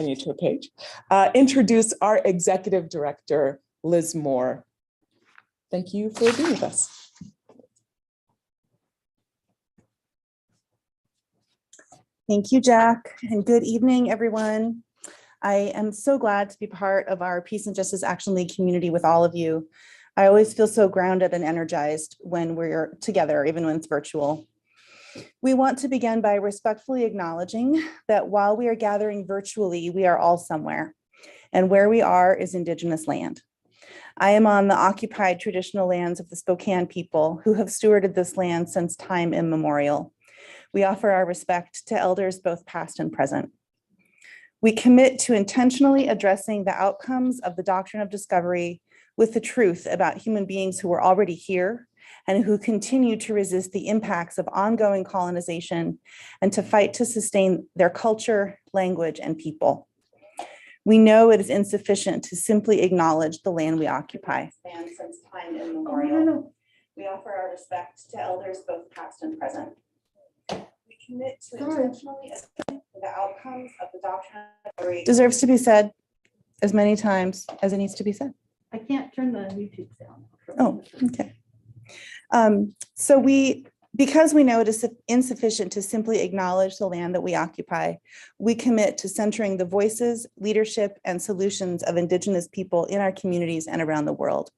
I need to a page, introduce our executive director, Liz Moore. Thank you for being with us. Thank you, Jack, and good evening, everyone. I am so glad to be part of our Peace and Justice Action League community with all of you. I always feel so grounded and energized when we're together, even when it's virtual. We want to begin by respectfully acknowledging that while we are gathering virtually, we are all somewhere, and where we are is Indigenous land. I am on the occupied traditional lands of the Spokane people who have stewarded this land since time immemorial. We offer our respect to elders both past and present. We commit to intentionally addressing the outcomes of the doctrine of discovery with the truth about human beings who were already here and who continue to resist the impacts of ongoing colonization and to fight to sustain their culture, language, and people. We know it is insufficient to simply acknowledge the land we occupy. Since time immemorial. We offer our respect to elders both past and present. We commit to intentionally addressing the outcomes of the doctrine of discovery. Deserves to be said as many times as it needs to be said. I can't turn the YouTube sound. Oh, okay. Because we know it is insufficient to simply acknowledge the land that we occupy, we commit to centering the voices, leadership, and solutions of Indigenous people in our communities and around the world.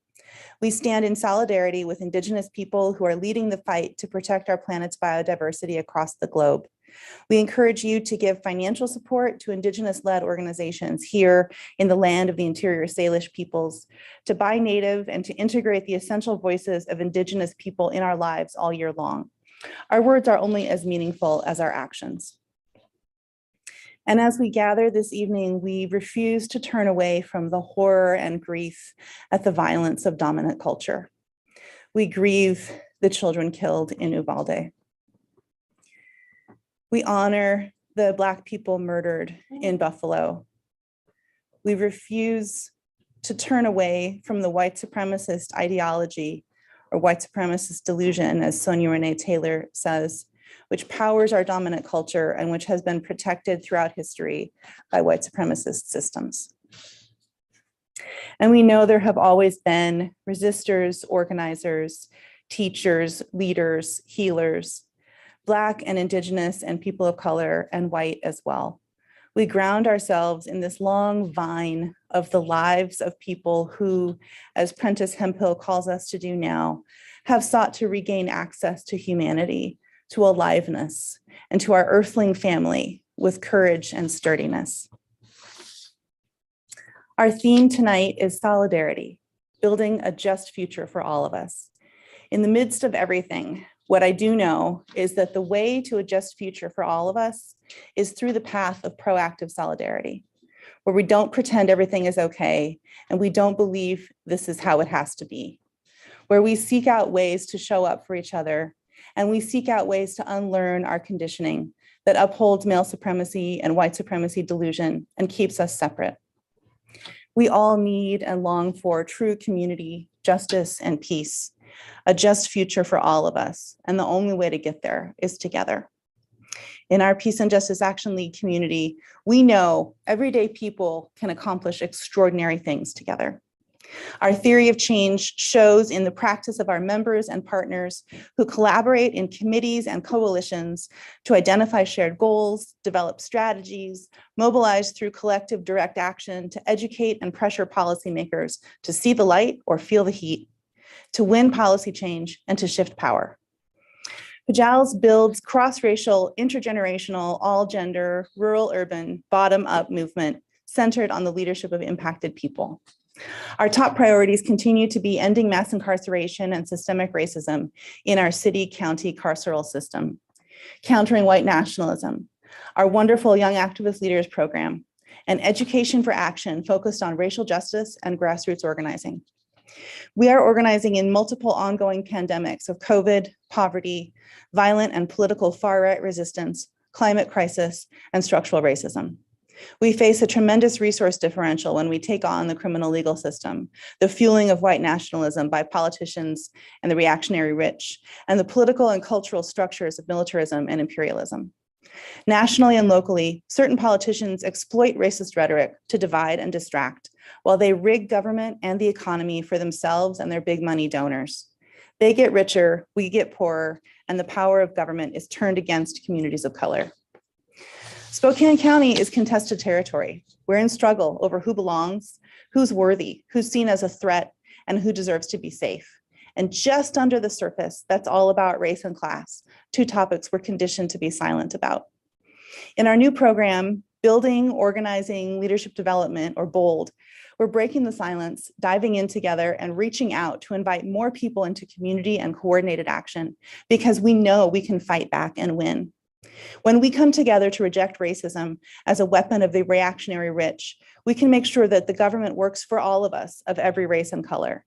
We stand in solidarity with Indigenous people who are leading the fight to protect our planet's biodiversity across the globe. We encourage you to give financial support to Indigenous-led organizations here in the land of the Interior Salish peoples, to buy native and to integrate the essential voices of Indigenous people in our lives all year long. Our words are only as meaningful as our actions. And as we gather this evening, we refuse to turn away from the horror and grief at the violence of dominant culture. We grieve the children killed in Uvalde. We honor the Black people murdered in Buffalo. We refuse to turn away from the white supremacist ideology or white supremacist delusion, as Sonia Renee Taylor says, which powers our dominant culture and which has been protected throughout history by white supremacist systems. And we know there have always been resistors, organizers, teachers, leaders, healers, Black and Indigenous and people of color and white as well. We ground ourselves in this long vine of the lives of people who, as Prentice Hemphill calls us to do now, have sought to regain access to humanity, to aliveness, and to our earthling family with courage and sturdiness. Our theme tonight is solidarity, building a just future for all of us. In the midst of everything, what I do know is that the way to a just future for all of us is through the path of proactive solidarity, where we don't pretend everything is okay and we don't believe this is how it has to be, where we seek out ways to show up for each other and we seek out ways to unlearn our conditioning that upholds male supremacy and white supremacy delusion and keeps us separate. We all need and long for true community, justice, and peace, a just future for all of us. And the only way to get there is together. In our Peace and Justice Action League community, we know everyday people can accomplish extraordinary things together. Our theory of change shows in the practice of our members and partners who collaborate in committees and coalitions to identify shared goals, develop strategies, mobilize through collective direct action to educate and pressure policymakers to see the light or feel the heat, to win policy change and to shift power. PJALS builds cross-racial, intergenerational, all-gender, rural-urban, bottom-up movement centered on the leadership of impacted people. Our top priorities continue to be ending mass incarceration and systemic racism in our city, county, carceral system, countering white nationalism, our wonderful Young Activist Leaders program, and education for action focused on racial justice and grassroots organizing. We are organizing in multiple ongoing pandemics of COVID, poverty, violent and political far-right resistance, climate crisis, and structural racism. We face a tremendous resource differential when we take on the criminal legal system, the fueling of white nationalism by politicians and the reactionary rich, and the political and cultural structures of militarism and imperialism. Nationally and locally, certain politicians exploit racist rhetoric to divide and distract, while they rig government and the economy for themselves and their big money donors. They get richer, we get poorer, and the power of government is turned against communities of color. Spokane County is contested territory. We're in struggle over who belongs, who's worthy, who's seen as a threat, and who deserves to be safe. And just under the surface, that's all about race and class, two topics we're conditioned to be silent about. In our new program, Building, Organizing, Leadership Development, or BOLD, we're breaking the silence, diving in together, and reaching out to invite more people into community and coordinated action, because we know we can fight back and win. When we come together to reject racism as a weapon of the reactionary rich, we can make sure that the government works for all of us of every race and color.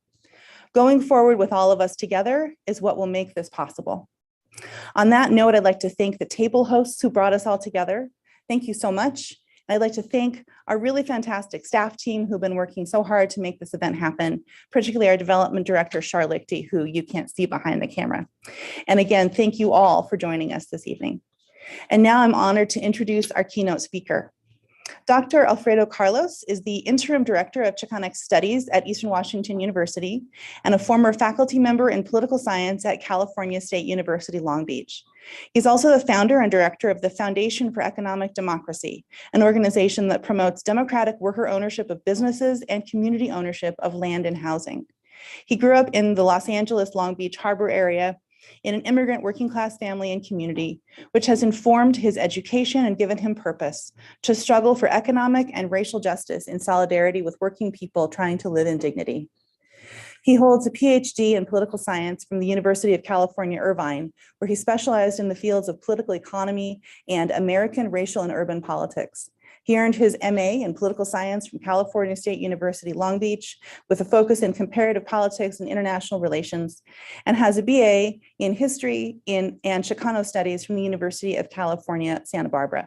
Going forward with all of us together is what will make this possible. On that note, I'd like to thank the table hosts who brought us all together. Thank you so much. I'd like to thank our really fantastic staff team who've been working so hard to make this event happen, particularly our development director, Charlotte, who you can't see behind the camera. And again, thank you all for joining us this evening. And now I'm honored to introduce our keynote speaker. Dr. Alfredo Carlos is the interim director of Chicanic Studies at Eastern Washington University and a former faculty member in political science at California State University, Long Beach. He's also the founder and director of the Foundation for Economic Democracy, an organization that promotes democratic worker ownership of businesses and community ownership of land and housing. He grew up in the Los Angeles, Long Beach Harbor area in an immigrant working class family and community, which has informed his education and given him purpose to struggle for economic and racial justice in solidarity with working people trying to live in dignity. He holds a PhD in political science from the University of California, Irvine, where he specialized in the fields of political economy and American racial and urban politics. He earned his MA in political science from California State University, Long Beach, with a focus in comparative politics and international relations, and has a BA in history and Chicano studies from the University of California, Santa Barbara.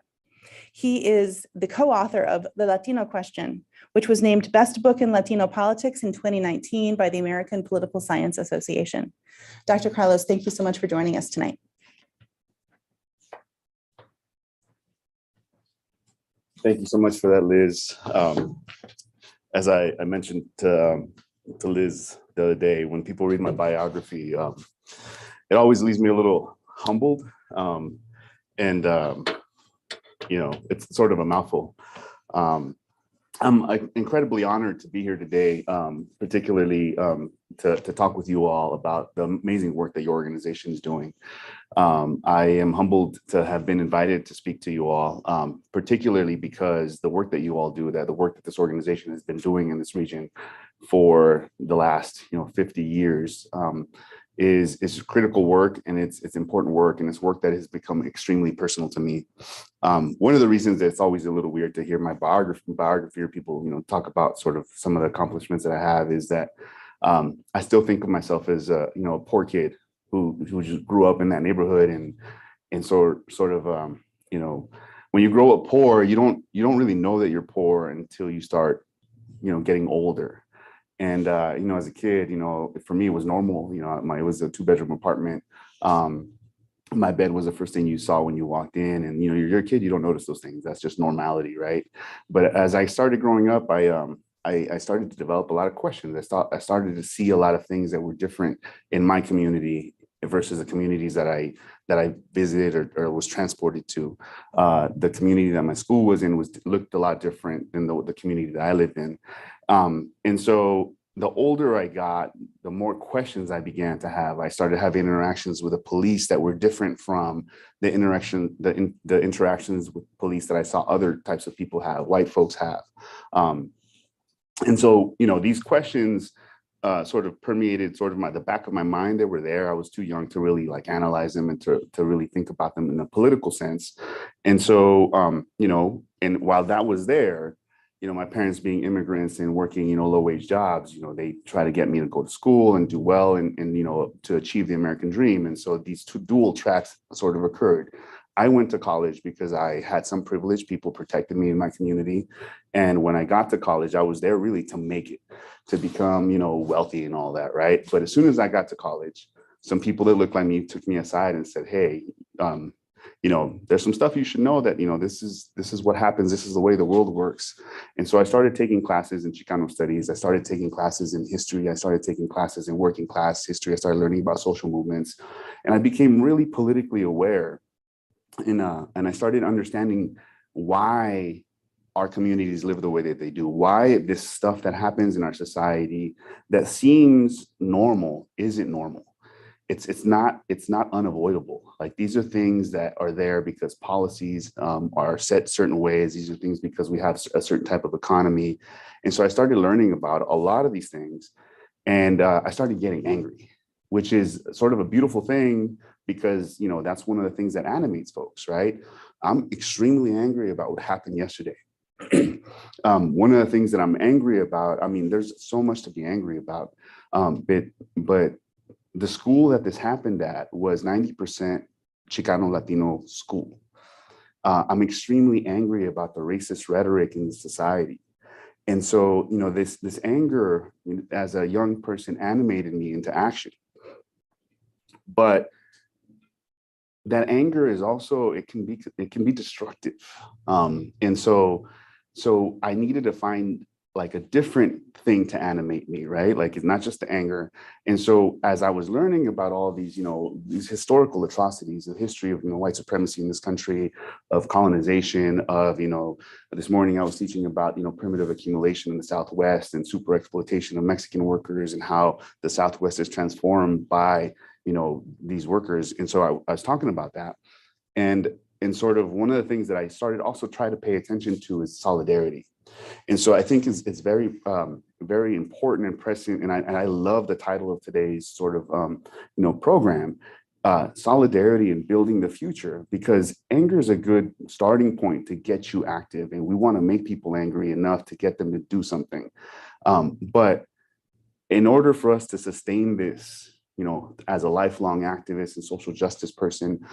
He is the co-author of The Latino Question, which was named Best Book in Latino Politics in 2019 by the American Political Science Association. Dr. Carlos, thank you so much for joining us tonight. Thank you so much for that, Liz. As I mentioned to Liz the other day, when people read my biography, it always leaves me a little humbled. You know, it's sort of a mouthful. I'm incredibly honored to be here today, particularly to talk with you all about the amazing work that your organization is doing. I am humbled to have been invited to speak to you all, particularly because the work that you all do, the work that this organization has been doing in this region for the last 50 years, is critical work, and it's important work, and it's work that has become extremely personal to me. One of the reasons that it's always a little weird to hear my biography or people talk about sort of some of the accomplishments that I have is that I still think of myself as a poor kid who just grew up in that neighborhood, and sort of when you grow up poor, you don't really know that you're poor until you start getting older. And, as a kid, for me, it was normal. It was a 2-bedroom apartment. My bed was the first thing you saw when you walked in, and, you're a kid, you don't notice those things. That's just normality, right? But as I started growing up, I started to develop a lot of questions. I started to see a lot of things that were different in my community versus the communities that I visited or was transported to. The community that my school was in looked a lot different than the community that I lived in. And so the older I got, the more questions I began to have. I started having interactions with the police that were different from the interactions with police that I saw other types of people have, white folks have. And so, these questions sort of permeated the back of my mind. They were there. I was too young to really analyze them and to really think about them in a political sense. And so, and while that was there, my parents being immigrants and working, low-wage jobs, they try to get me to go to school and do well and to achieve the American dream. And so these two dual tracks sort of occurred. I went to college because I had some privilege. People protected me in my community. And when I got to college, I was there really to make it, to become, wealthy and all that, right? But as soon as I got to college, some people that looked like me took me aside and said, hey, there's some stuff you should know that, this is what happens. This is the way the world works. And so I started taking classes in Chicano studies. I started taking classes in history. I started taking classes in working class history. I started learning about social movements, and I became really politically aware. And I started understanding why our communities live the way that they do, why this stuff that happens in our society that seems normal isn't normal. It's not unavoidable. Like, these are things that are there because policies are set certain ways. These are things because we have a certain type of economy. And so I started learning about a lot of these things, and I started getting angry, which is sort of a beautiful thing because, that's one of the things that animates folks, right? I'm extremely angry about what happened yesterday. One of the things that I'm angry about, there's so much to be angry about, but the school that this happened at was 90% Chicano Latino school. I'm extremely angry about the racist rhetoric in the society. And so, this anger as a young person animated me into action. But that anger is also, it can be destructive. And so I needed to find like a different thing to animate me, right? Like, it's not just the anger. And so as I was learning about all these, these historical atrocities, the history of, white supremacy in this country, of colonization, of, this morning I was teaching about, primitive accumulation in the Southwest and super exploitation of Mexican workers and how the Southwest is transformed by, these workers. And so I was talking about that. And sort of one of the things that I started also try to pay attention to is solidarity. And so I think it's very, very important and pressing. And I love the title of today's sort of, program, Solidarity and Building the Future, because anger is a good starting point to get you active. And we want to make people angry enough to get them to do something. But in order for us to sustain this, as a lifelong activist and social justice person,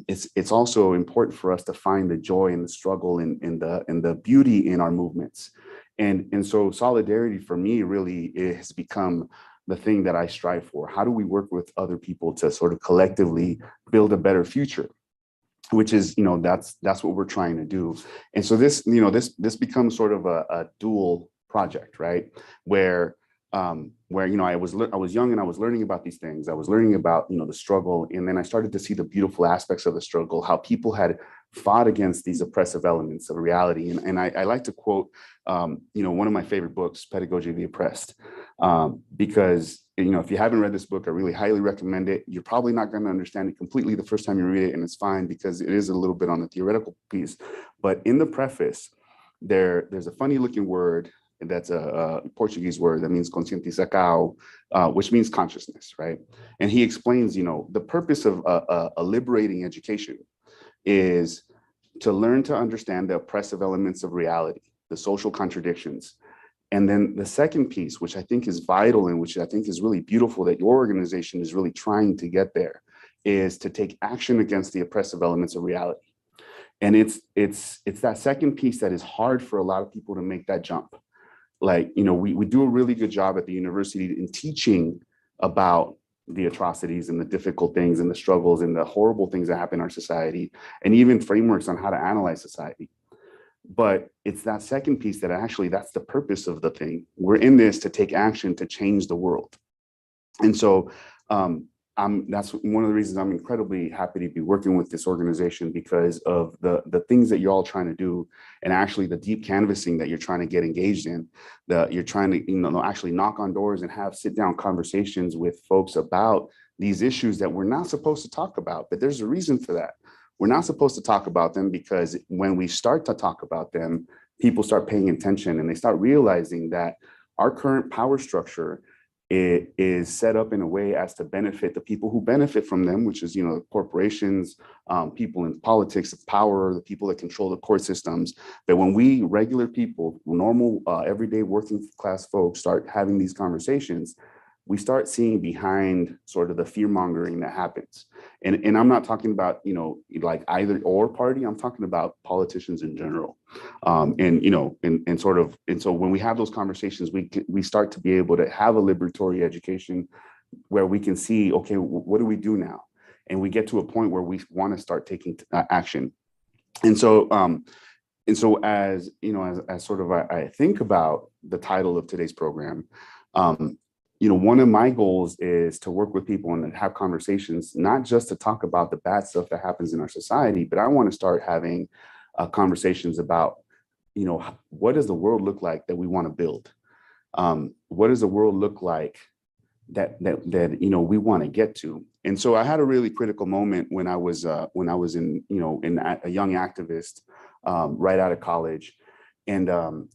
it's also important for us to find the joy and the struggle and the beauty in our movements. And so solidarity for me really has become the thing that I strive for. How do we work with other people to sort of collectively build a better future? Which is, that's what we're trying to do. And so this becomes sort of a dual project, right? Where I was young and I was learning about these things. I was learning about, the struggle. And then I started to see the beautiful aspects of the struggle, how people had fought against these oppressive elements of reality. And I like to quote, one of my favorite books, Pedagogy of the Oppressed, because, if you haven't read this book, I really highly recommend it. You're probably not going to understand it completely the first time you read it, and it's fine because it is a little bit on the theoretical piece. But in the preface, there's a funny looking word. And that's a Portuguese word that means conscientização, which means consciousness, right? And he explains, the purpose of a liberating education is to learn to understand the oppressive elements of reality, the social contradictions. And then the second piece, which I think is vital and which I think is really beautiful that your organization is really trying to get there, is to take action against the oppressive elements of reality. And it's that second piece that is hard for a lot of people to make that jump. Like, we do a really good job at the university in teaching about the atrocities and the difficult things and the struggles and the horrible things that happen in our society, and even frameworks on how to analyze society. But it's that second piece that actually, that's the purpose of the thing. We're in this to take action to change the world. And so that's one of the reasons I'm incredibly happy to be working with this organization, because of the things that you're all trying to do, and actually the deep canvassing that you're trying to get engaged in. You're trying to actually knock on doors and have sit down conversations with folks about these issues that we're not supposed to talk about. But there's a reason for that. We're not supposed to talk about them because when we start to talk about them, people start paying attention and they start realizing that our current power structure is set up in a way as to benefit the people who benefit from them, which is, corporations, people in politics of power, the people that control the court systems. But when we regular people, normal, everyday working class folks start having these conversations, we start seeing behind sort of the fear mongering that happens. And I'm not talking about, like either or party, I'm talking about politicians in general. And so when we have those conversations, we start to be able to have a liberatory education where we can see, okay, what do we do now? and we get to a point where we want to start taking action. And so as you know, as sort of I think about the title of today's program, you know, one of my goals is to work with people and have conversations, not just to talk about the bad stuff that happens in our society, but I want to start having conversations about, you know, what does the world look like that we want to build? What does the world look like that you know, we want to get to? And so I had a really critical moment when I was in, you know, in a young activist right out of college. And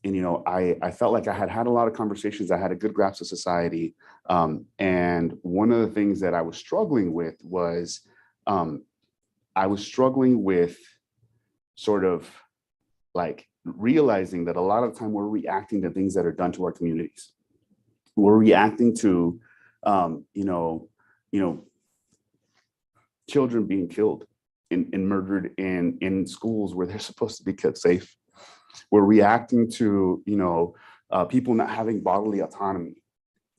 you know, I felt like I had a lot of conversations. I had a good grasp of society. And one of the things that I was struggling with was I was struggling with sort of like realizing that a lot of the time we're reacting to things that are done to our communities. We're reacting to, you know, children being killed and murdered in schools where they're supposed to be kept safe. We're reacting to, you know, people not having bodily autonomy.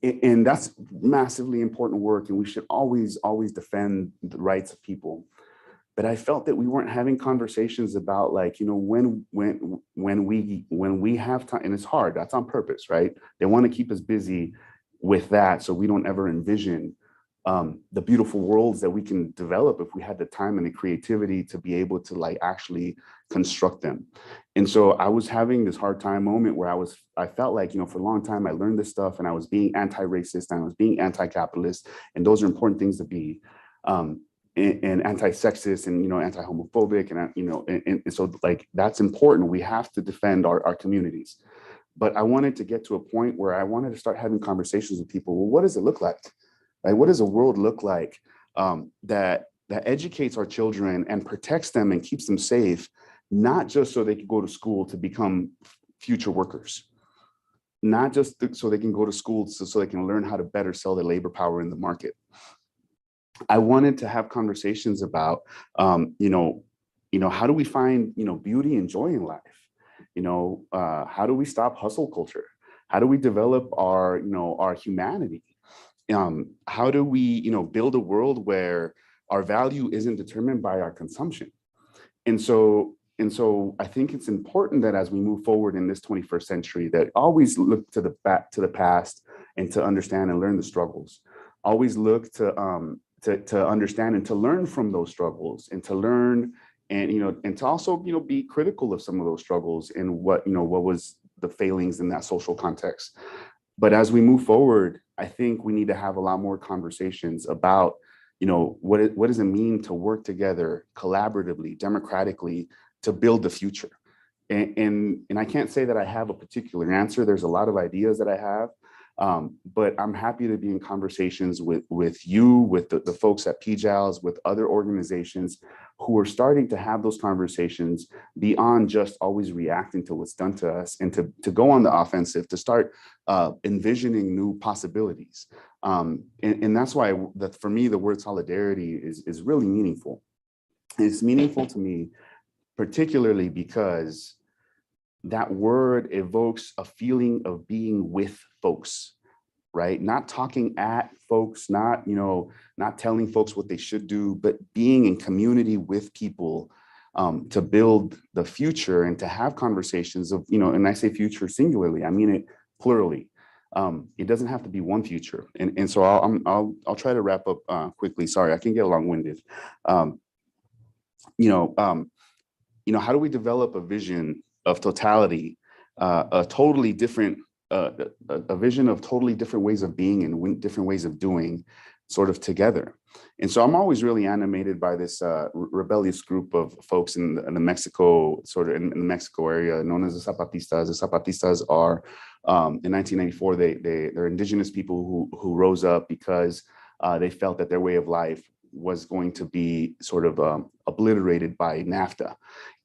And that's massively important work. And we should always defend the rights of people. But I felt that we weren't having conversations about, like, you know, when we have time, and it's hard, that's on purpose, right? They want to keep us busy with that, so we don't ever envision the beautiful worlds that we can develop if we had the time and the creativity to be able to like actually construct them. And so I was having this hard time moment where I felt like, you know, for a long time I learned this stuff and I was being anti-racist and I was being anti-capitalist, and those are important things to be. And anti-sexist and, you know, anti-homophobic, and, you know, and so like that's important. We have to defend our communities. But I wanted to get to a point where I wanted to start having conversations with people. Well, what does it look like? Right? What does a world look like that educates our children and protects them and keeps them safe, not just so they can go to school to become future workers, not just so they can go to school so they can learn how to better sell their labor power in the market. I wanted to have conversations about, you know, how do we find, you know, beauty and joy in life? You know, how do we stop hustle culture? How do we develop our, you know, our humanity? How do we, you know, build a world where our value isn't determined by our consumption? And so I think it's important that as we move forward in this 21st century, that always look to the past and to understand and learn the struggles. Always look to understand and to learn from those struggles, and to learn and, you know, and to also, you know, be critical of some of those struggles and what, you know, what was the failings in that social context. But as we move forward, I think we need to have a lot more conversations about, you know, what does it mean to work together collaboratively, democratically, to build the future. And I can't say that I have a particular answer. There's a lot of ideas that I have. But I'm happy to be in conversations with you, with the folks at PJALS, with other organizations who are starting to have those conversations beyond just always reacting to what's done to us, and to go on the offensive, to start envisioning new possibilities. And that's why for me, the word solidarity is really meaningful. And it's meaningful to me, particularly because that word evokes a feeling of being with folks, right? Not talking at folks, not, you know, not telling folks what they should do, but being in community with people to build the future and to have conversations of, you know, and I say future singularly, I mean it plurally. It doesn't have to be one future. And so I'll try to wrap up quickly. Sorry, I can get long-winded. You know, how do we develop a vision of totality, a totally different, a vision of totally different ways of being and different ways of doing, sort of together? And so I'm always really animated by this rebellious group of folks in the Mexico, sort of in the Mexico area, known as the Zapatistas. The Zapatistas are, in 1994, they're indigenous people who rose up because they felt that their way of life was going to be sort of obliterated by NAFTA.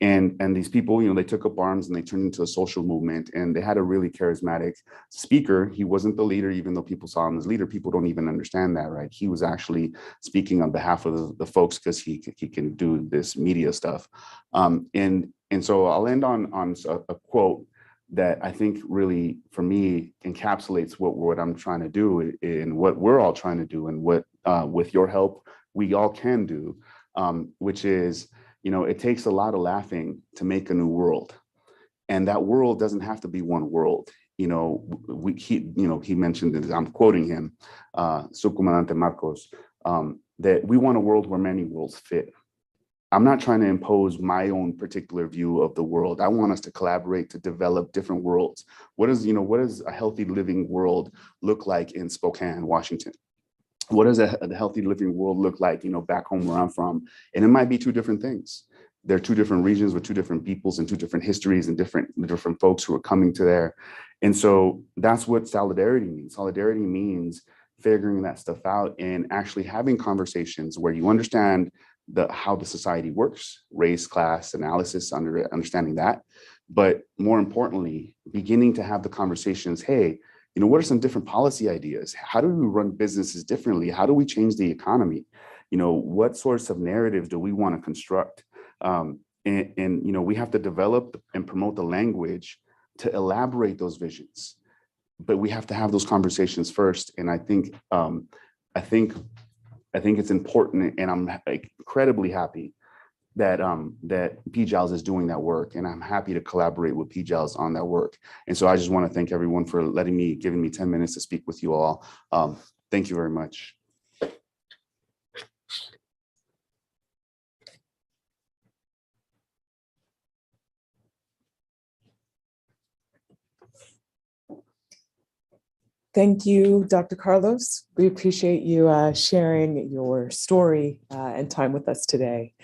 And these people, you know, they took up arms and they turned into a social movement, and they had a really charismatic speaker. He wasn't the leader, even though people saw him as leader. People don't even understand that, right? He was actually speaking on behalf of the folks because he can do this media stuff. And so I'll end on a quote that I think really, for me, encapsulates what I'm trying to do and what we're all trying to do, and what, with your help, we all can do, which is, it takes a lot of laughing to make a new world. And that world doesn't have to be one world. He mentioned this, I'm quoting him, Subcomandante Marcos, that we want a world where many worlds fit. I'm not trying to impose my own particular view of the world. I want us to collaborate to develop different worlds. What does a healthy living world look like in Spokane, Washington? What does a healthy living world look like, back home where I'm from? And it might be two different things. There are two different regions with two different peoples and two different histories and different folks who are coming to there. And so that's what solidarity means. Solidarity means figuring that stuff out and actually having conversations where you understand how the society works, race, class, analysis, understanding that. But more importantly, beginning to have the conversations, hey, what are some different policy ideas? How do we run businesses differently? How do we change the economy? What sorts of narratives do we want to construct? And we have to develop and promote the language to elaborate those visions. But we have to have those conversations first. And I think it's important, and I'm incredibly happy that PJALS is doing that work, and I'm happy to collaborate with PJALS on that work. And so I just want to thank everyone for giving me 10 minutes to speak with you all. Thank you very much. Thank you, Dr. Carlos. We appreciate you sharing your story and time with us today.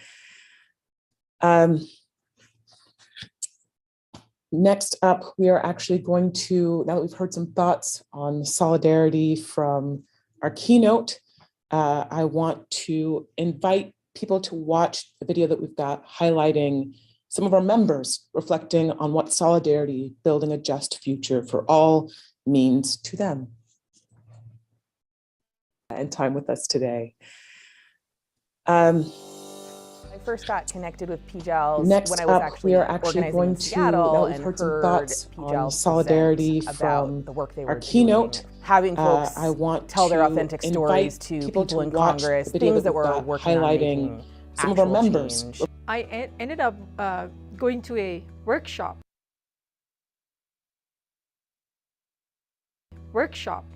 Next up, we are actually going to, now that we've heard some thoughts on solidarity from our keynote, I want to invite people to watch the video that we've got highlighting some of our members reflecting on what solidarity, building a just future for all, means to them and time with us today. I first got connected with PJALS Next when I was up, we are actually organizing going in to, Seattle now we've and heard some heard thoughts on PJALS solidarity present from about the work they our were keynote. doing, having folks I want tell their to authentic invite stories to people in watch the Congress, video things that we've were got working on highlighting making some of our actual members. change. I ended up going to a workshop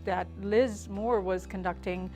that Liz Moore was conducting.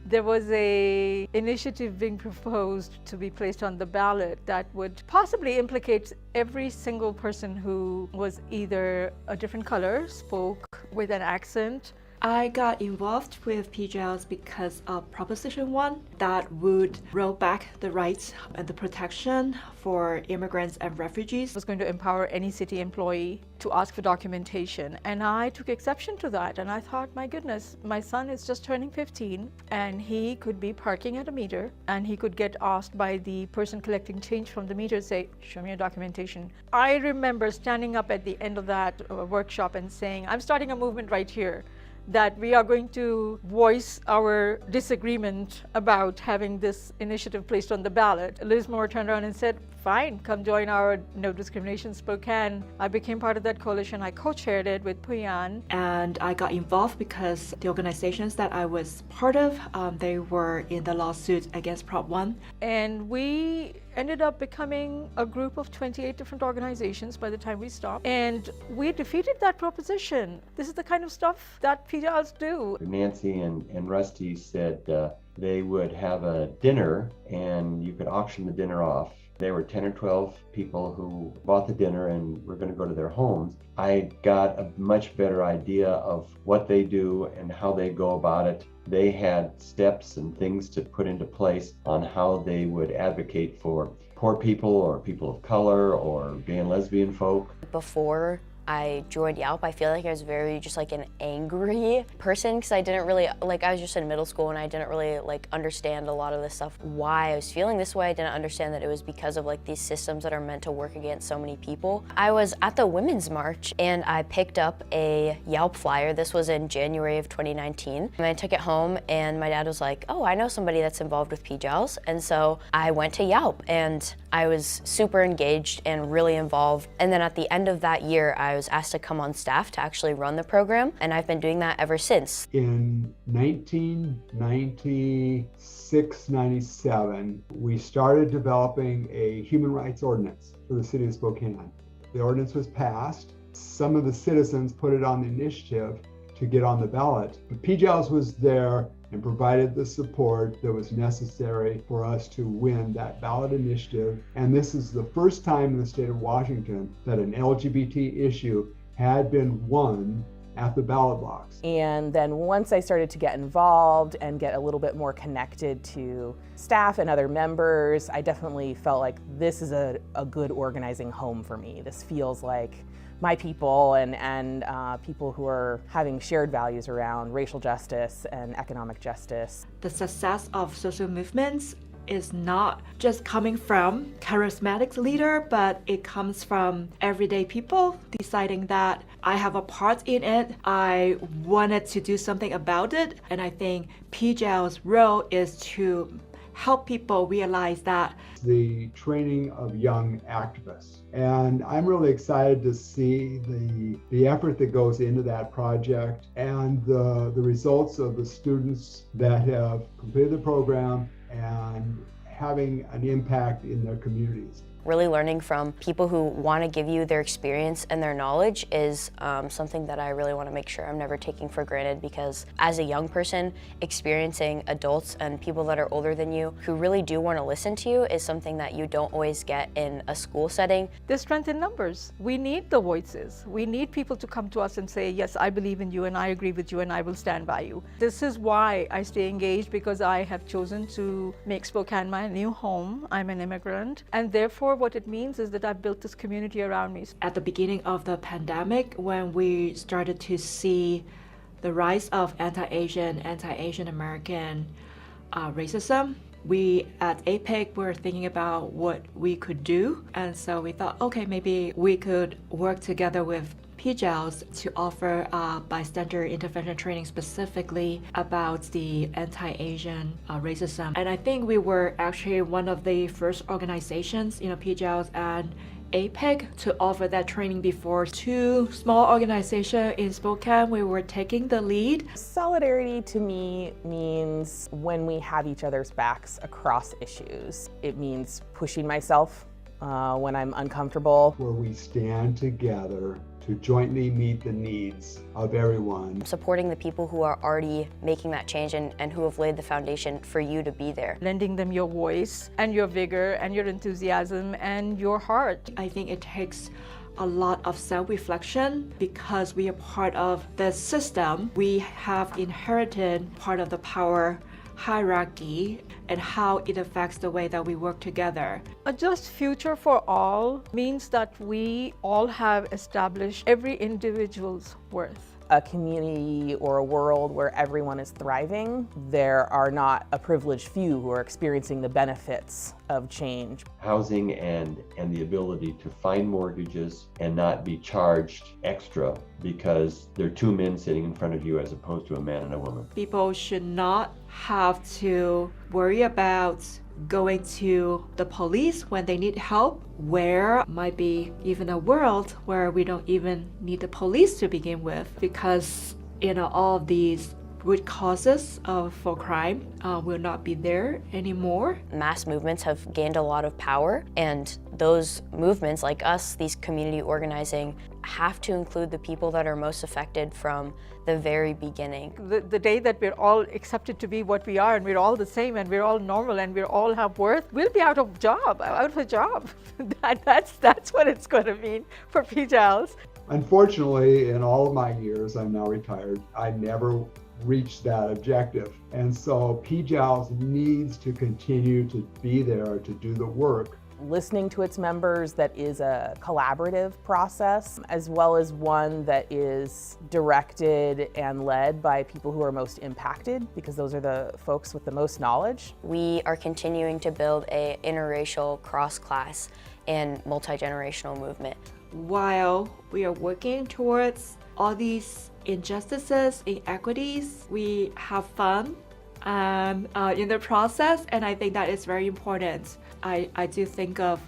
There was a initiative being proposed to be placed on the ballot that would possibly implicate every single person who was either a different color, spoke with an accent. I got involved with PJALS because of Proposition 1 that would roll back the rights and the protection for immigrants and refugees. It was going to empower any city employee to ask for documentation. And I took exception to that. And I thought, my goodness, my son is just turning 15 and he could be parking at a meter and he could get asked by the person collecting change from the meter, say, show me your documentation. I remember standing up at the end of that workshop and saying, I'm starting a movement right here, that we are going to voice our disagreement about having this initiative placed on the ballot. Liz Moore turned around and said, fine, come join our No Discrimination Spokane. I became part of that coalition. I co-chaired it with Puyan. And I got involved because the organizations that I was part of, they were in the lawsuit against Prop 1. And we ended up becoming a group of 28 different organizations by the time we stopped. And we defeated that proposition. This is the kind of stuff that PJALS do. Nancy and Rusty said they would have a dinner and you could auction the dinner off. There were 10 or 12 people who bought the dinner and were going to go to their homes. I got a much better idea of what they do and how they go about it. They had steps and things to put into place on how they would advocate for poor people or people of color or gay and lesbian folk. Before I joined YALP, I feel like I was very just like an angry person because I didn't really, I was just in middle school and I didn't really understand a lot of this stuff. Why I was feeling this way, I didn't understand that it was because of these systems that are meant to work against so many people. I was at the Women's March and I picked up a YALP flyer. This was in January of 2019. And I took it home and my dad was like, oh, I know somebody that's involved with PJALS. And so I went to YALP and I was super engaged and really involved. And then at the end of that year, I was asked to come on staff to actually run the program, and I've been doing that ever since. In 1996-97, we started developing a human rights ordinance for the city of Spokane. The ordinance was passed. Some of the citizens put it on the initiative to get on the ballot. But PJALS was there and provided the support that was necessary for us to win that ballot initiative. And this is the first time in the state of Washington that an LGBT issue had been won at the ballot box. And then once I started to get involved and get a little bit more connected to staff and other members, I definitely felt like this is a good organizing home for me. This feels like my people and people who are having shared values around racial justice and economic justice. The success of social movements is not just coming from charismatic leader, but it comes from everyday people deciding that I have a part in it, I wanted to do something about it, and I think PJAL's role is to help people realize that. The training of young activists. And I'm really excited to see the effort that goes into that project and the results of the students that have completed the program and having an impact in their communities. Really learning from people who want to give you their experience and their knowledge is something that I really want to make sure I'm never taking for granted, because as a young person, experiencing adults and people that are older than you who really do want to listen to you is something that you don't always get in a school setting. There's strength in numbers. We need the voices. We need people to come to us and say, yes, I believe in you and I agree with you and I will stand by you. This is why I stay engaged, because I have chosen to make Spokane my new home. I'm an immigrant, and therefore what it means is that I've built this community around me. At the beginning of the pandemic, when we started to see the rise of anti-Asian American racism, we at APIC were thinking about what we could do. And so we thought, okay, maybe we could work together with PJALS to offer bystander intervention training specifically about the anti-Asian racism. And I think we were actually one of the first organizations, PJALS and APIC, to offer that training before. Two small organizations in Spokane, we were taking the lead. Solidarity to me means when we have each other's backs across issues. It means pushing myself when I'm uncomfortable. Where we stand together to jointly meet the needs of everyone. Supporting the people who are already making that change and who have laid the foundation for you to be there. Lending them your voice and your vigor and your enthusiasm and your heart. I think it takes a lot of self-reflection because we are part of the system. We have inherited part of the power hierarchy and how it affects the way that we work together. A just future for all means that we all have established every individual's worth. A community or a world where everyone is thriving, there are not a privileged few who are experiencing the benefits of change. Housing and the ability to find mortgages and not be charged extra because there are two men sitting in front of you as opposed to a man and a woman. People should not have to worry about going to the police when they need help, where might be even a world where we don't even need the police to begin with, because all of these root causes for crime will not be there anymore. Mass movements have gained a lot of power, and those movements, like us, these community organizing, have to include the people that are most affected from the very beginning. The day that we're all accepted to be what we are, and we're all the same, and we're all normal, and we all have worth, we'll be out of a job. That's what it's going to mean for PJALS. Unfortunately, in all of my years, I'm now retired, I never reached that objective. And so PJALS needs to continue to be there to do the work. Listening to its members that is a collaborative process, as well as one that is directed and led by people who are most impacted, because those are the folks with the most knowledge. We are continuing to build an interracial, cross-class, and multi-generational movement. While we are working towards all these injustices, inequities, we have fun in the process, and I think that is very important. I do think of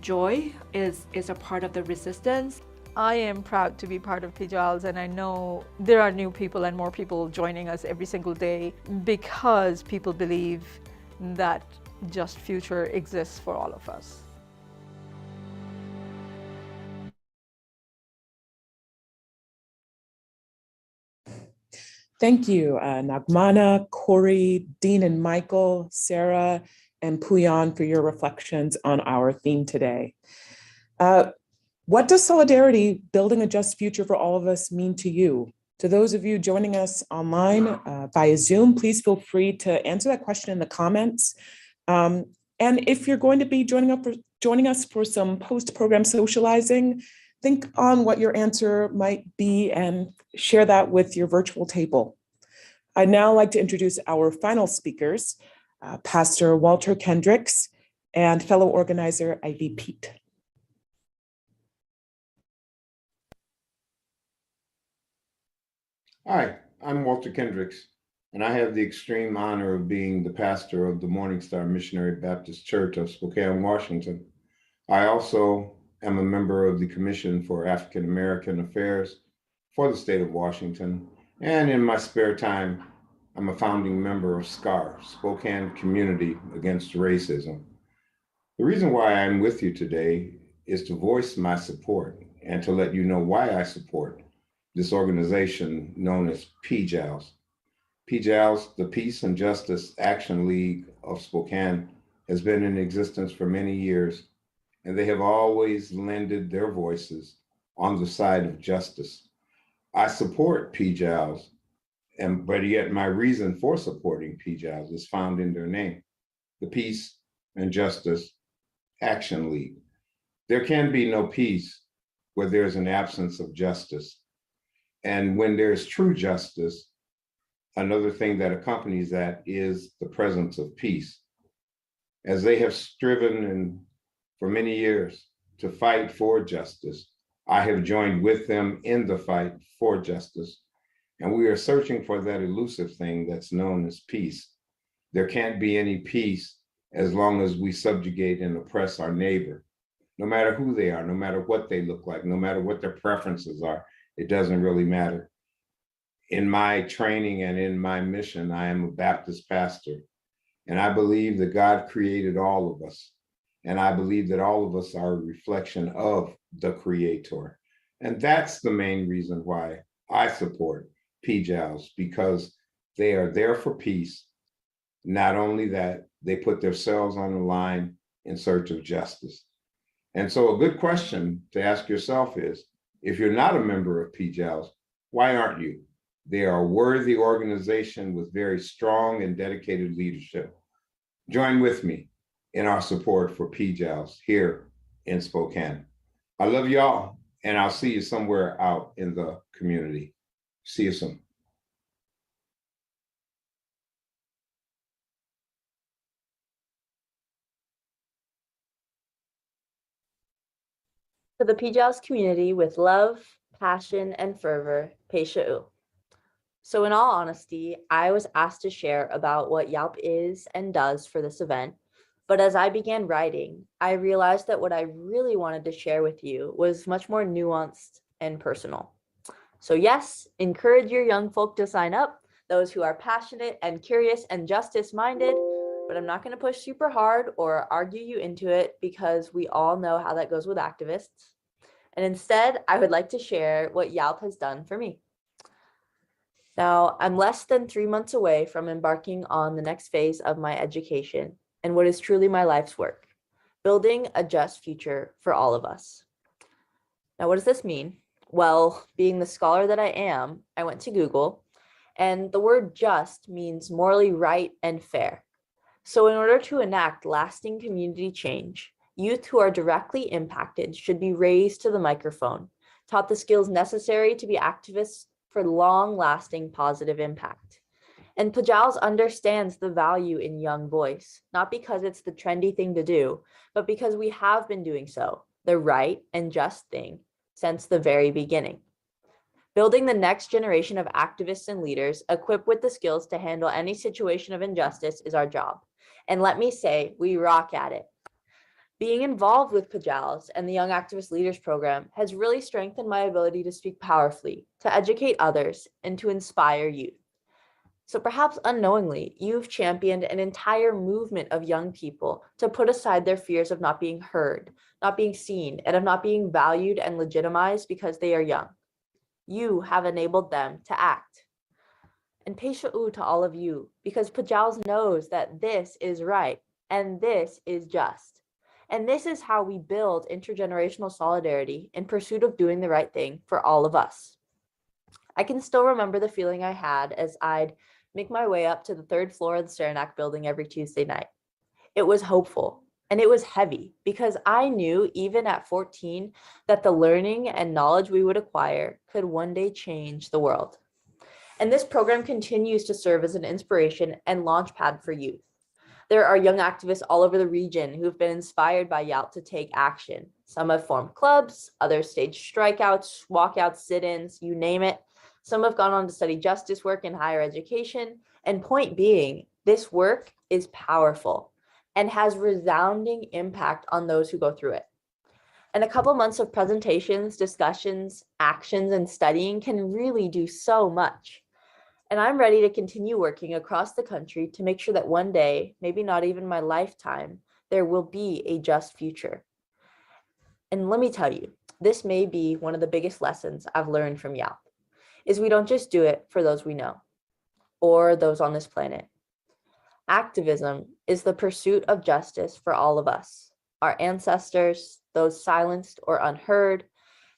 joy is a part of the resistance. I am proud to be part of PJALS, and I know there are new people and more people joining us every single day because people believe that just future exists for all of us. Thank you, Nagmana, Corey, Dean and Michael, Sarah, and Puyan for your reflections on our theme today. What does solidarity, building a just future for all of us, mean to you? To those of you joining us online via Zoom, please feel free to answer that question in the comments. And if you're going to be joining us for some post-program socializing, think on what your answer might be and share that with your virtual table. I'd now like to introduce our final speakers, Pastor Walter Kendricks and fellow organizer Ivy Pete. Hi, I'm Walter Kendricks, and I have the extreme honor of being the pastor of the Morning Star Missionary Baptist Church of Spokane, Washington. I also am a member of the Commission for African American Affairs for the state of Washington, and in my spare time, I'm a founding member of SCAR, Spokane Community Against Racism. The reason why I'm with you today is to voice my support and to let you know why I support this organization known as PJALS. PJALS, the Peace and Justice Action League of Spokane, has been in existence for many years, and they have always lended their voices on the side of justice. I support PJALS, but yet my reason for supporting PJALS is found in their name, the Peace and Justice Action League. There can be no peace where there's an absence of justice. And when there's true justice, another thing that accompanies that is the presence of peace. As they have striven for many years to fight for justice, I have joined with them in the fight for justice. And we are searching for that elusive thing that's known as peace. There can't be any peace as long as we subjugate and oppress our neighbor, no matter who they are, no matter what they look like, no matter what their preferences are. It doesn't really matter. In my training and in my mission, I am a Baptist pastor, and I believe that God created all of us. And I believe that all of us are a reflection of the Creator. And that's the main reason why I support PJALS, because they are there for peace. Not only that, they put themselves on the line in search of justice. And so a good question to ask yourself is, if you're not a member of PJALS, why aren't you? They are a worthy organization with very strong and dedicated leadership. Join with me in our support for PJALS here in Spokane. I love y'all, and I'll see you somewhere out in the community. See you soon. For the PJALS community with love, passion, and fervor, Peisha'u. So in all honesty, I was asked to share about what YALP is and does for this event, but as I began writing, I realized that what I really wanted to share with you was much more nuanced and personal. So yes, encourage your young folk to sign up, those who are passionate and curious and justice-minded, but I'm not going to push super hard or argue you into it because we all know how that goes with activists. And instead, I would like to share what YALP has done for me. Now, I'm less than 3 months away from embarking on the next phase of my education and what is truly my life's work, building a just future for all of us. Now, what does this mean? Well, being the scholar that I am, I went to Google, and the word just means morally right and fair. So in order to enact lasting community change, youth who are directly impacted should be raised to the microphone, taught the skills necessary to be activists for long-lasting positive impact. And PJALS understands the value in young voice, not because it's the trendy thing to do, but because we have been doing so, the right and just thing, since the very beginning. Building the next generation of activists and leaders equipped with the skills to handle any situation of injustice is our job. And let me say, we rock at it. Being involved with PJALS and the Young Activist Leaders Program has really strengthened my ability to speak powerfully, to educate others, and to inspire youth. So perhaps unknowingly, you've championed an entire movement of young people to put aside their fears of not being heard, not being seen, and of not being valued and legitimized because they are young. You have enabled them to act. And Peisha'u to all of you, because PJALS knows that this is right and this is just. And this is how we build intergenerational solidarity in pursuit of doing the right thing for all of us. I can still remember the feeling I had as I'd make my way up to the 3rd floor of the Saranac building every Tuesday night. It was hopeful and it was heavy because I knew even at 14 that the learning and knowledge we would acquire could one day change the world. And this program continues to serve as an inspiration and launchpad for youth. There are young activists all over the region who have been inspired by YALP to take action. Some have formed clubs, others staged strikeouts, walkouts, sit-ins, you name it. Some have gone on to study justice work in higher education. And point being, this work is powerful and has resounding impact on those who go through it. And a couple months of presentations, discussions, actions, and studying can really do so much. And I'm ready to continue working across the country to make sure that one day, maybe not even my lifetime, there will be a just future. And let me tell you, this may be one of the biggest lessons I've learned from YALP, is we don't just do it for those we know or those on this planet. Activism is the pursuit of justice for all of us, our ancestors, those silenced or unheard,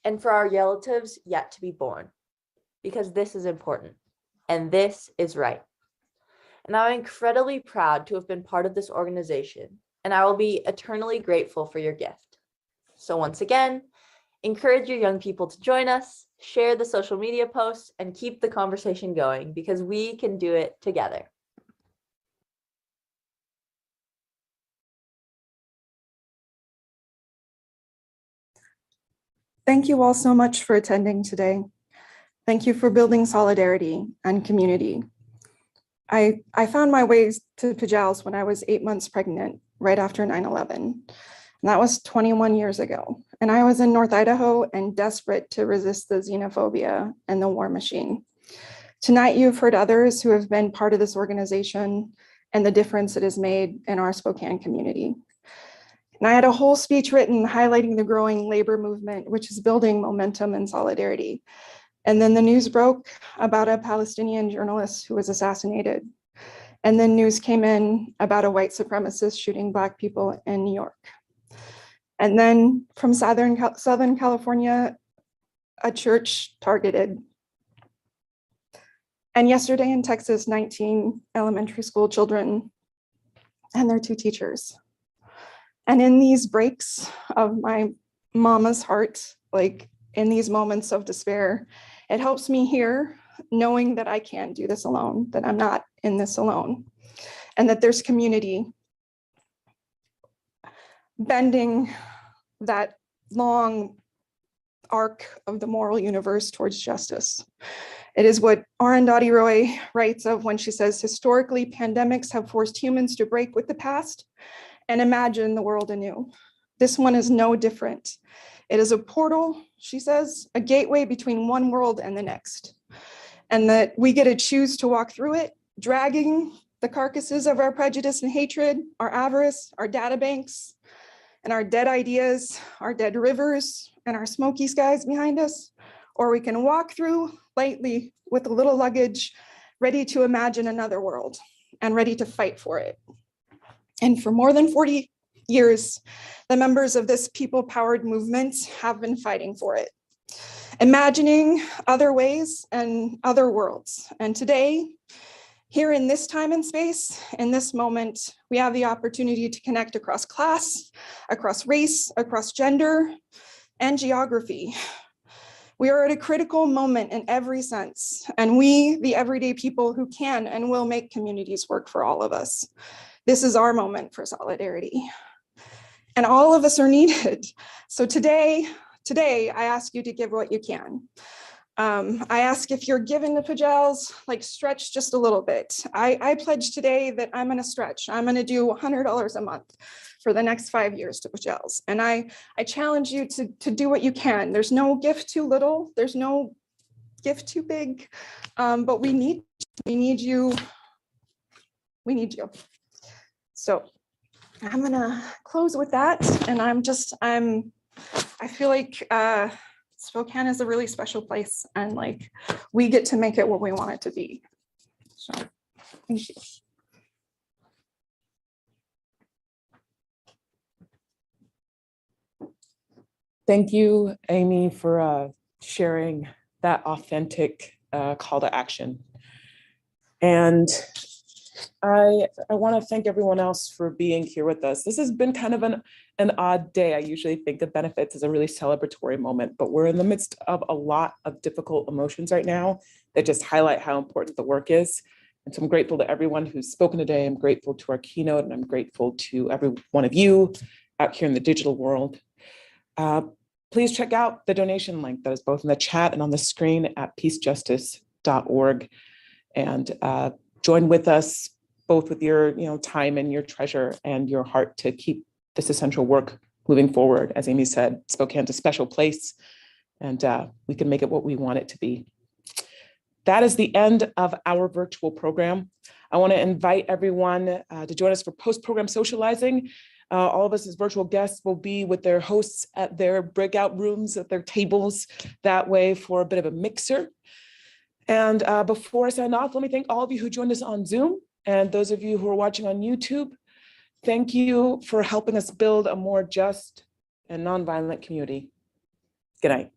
and for our relatives yet to be born, because this is important. And this is right. And I'm incredibly proud to have been part of this organization, and I will be eternally grateful for your gift. So once again, encourage your young people to join us, share the social media posts, and keep the conversation going because we can do it together. Thank you all so much for attending today. Thank you for building solidarity and community. I found my way to PJALS when I was 8 months pregnant, right after 9/11. And that was 21 years ago. And I was in North Idaho and desperate to resist the xenophobia and the war machine. Tonight, you've heard others who have been part of this organization and the difference it has made in our Spokane community. And I had a whole speech written highlighting the growing labor movement, which is building momentum and solidarity. And then the news broke about a Palestinian journalist who was assassinated. And then news came in about a white supremacist shooting Black people in New York. And then from Southern California, a church targeted. And yesterday in Texas, 19 elementary school children and their 2 teachers. And in these breaks of my mama's heart, like in these moments of despair, it helps me hear, knowing that I can't do this alone, that I'm not in this alone, and that there's community bending that long arc of the moral universe towards justice. It is what Arundhati Roy writes of when she says, historically, pandemics have forced humans to break with the past and imagine the world anew. This one is no different. It is a portal, she says, a gateway between one world and the next. And that we get to choose to walk through it, dragging the carcasses of our prejudice and hatred, our avarice, our data banks, and our dead ideas, our dead rivers, and our smoky skies behind us. Or we can walk through lightly with a little luggage, ready to imagine another world and ready to fight for it. And for more than 40 years, the members of this people-powered movement have been fighting for it, imagining other ways and other worlds. And today, here in this time and space, in this moment, we have the opportunity to connect across class, across race, across gender, and geography. We are at a critical moment in every sense, and we, the everyday people who can and will make communities work for all of us. This is our moment for solidarity. And all of us are needed. So today, I ask you to give what you can. I ask if you're given the PJALS, like stretch just a little bit. I pledge today that I'm going to stretch. I'm going to do $100 a month for the next 5 years to PJALS. And I challenge you to do what you can. There's no gift too little. There's no gift too big. But we need you. We need you. So I'm going to close with that. And I feel like Spokane is a really special place, and like we get to make it what we want it to be. So thank you. Thank you, Amy, for sharing that authentic call to action. And I want to thank everyone else for being here with us. This has been kind of an odd day. I usually think of benefits as a really celebratory moment, but we're in the midst of a lot of difficult emotions right now that just highlight how important the work is. And so I'm grateful to everyone who's spoken today. I'm grateful to our keynote, and I'm grateful to every one of you out here in the digital world. Please check out the donation link that is both in the chat and on the screen at peacejustice.org, and join with us both with your time and your treasure and your heart to keep this essential work moving forward. As Amy said, Spokane's a special place, and we can make it what we want it to be. That is the end of our virtual program. I want to invite everyone to join us for post-program socializing. All of us as virtual guests will be with their hosts at their breakout rooms, at their tables that way for a bit of a mixer. And before I sign off, let me thank all of you who joined us on Zoom, and those of you who are watching on YouTube. Thank you for helping us build a more just and nonviolent community. Good night.